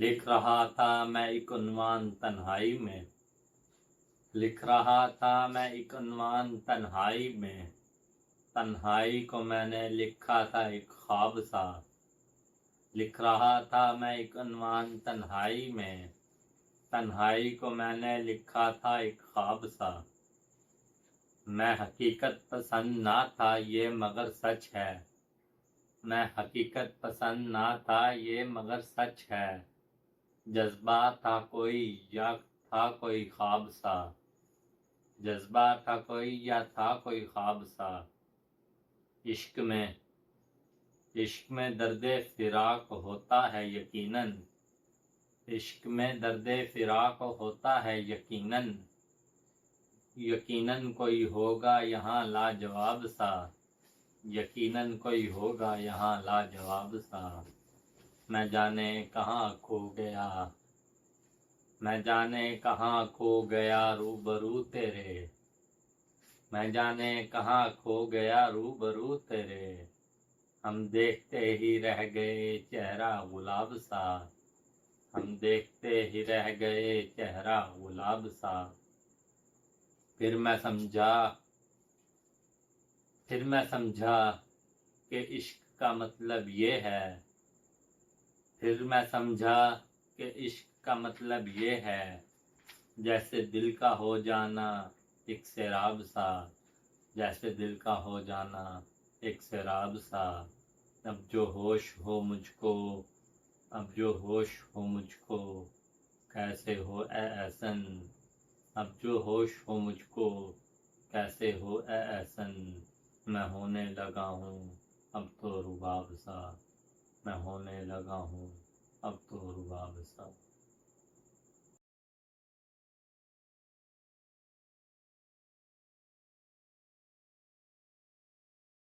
लिख रहा था मैं एक उन्वान तन्हाई में, लिख रहा था मैं एक उन्वान तन्हाई में, तन्हाई को मैंने लिखा था एक ख्वाब सा। लिख रहा था मैं एक उन्वान तन्हाई में, तन्हाई को मैंने लिखा था एक ख्वाब सा। मैं हकीकत पसंद ना था ये मगर सच है, मैं हकीकत पसंद ना था ये मगर सच है। जज्बा था कोई या था कोई ख्वाब सा, जज्बा था कोई या था कोई ख्वाब सा। इश्क में दर्दे फिराक होता है यकीनन, इश्क में दर्दे फिराक होता है यकीनन। यकीनन कोई होगा यहाँ लाजवाब सा, यकीनन कोई होगा यहाँ लाजवाब सा। मैं जाने कहाँ खो गया, मैं जाने कहाँ खो गया रूबरू तेरे, मैं जाने कहाँ खो गया रूबरू तेरे। हम देखते ही रह गए चेहरा गुलाब सा, हम देखते ही रह गए चेहरा गुलाब सा। फिर मैं समझा कि इश्क का मतलब ये है, फिर मैं समझा कि इश्क का मतलब ये है। जैसे दिल का हो जाना एक सैराब सा, जैसे दिल का हो जाना एक सैराब सा। अब जो होश हो मुझको, अब जो होश हो मुझको, कैसे हो ए एहसन। अब जो होश हो मुझको, कैसे हो ए एहसन। मैं होने लगा हूँ अब तो रुबाब सा, मैं होने लगा हूँ अब तो रुबाब सा।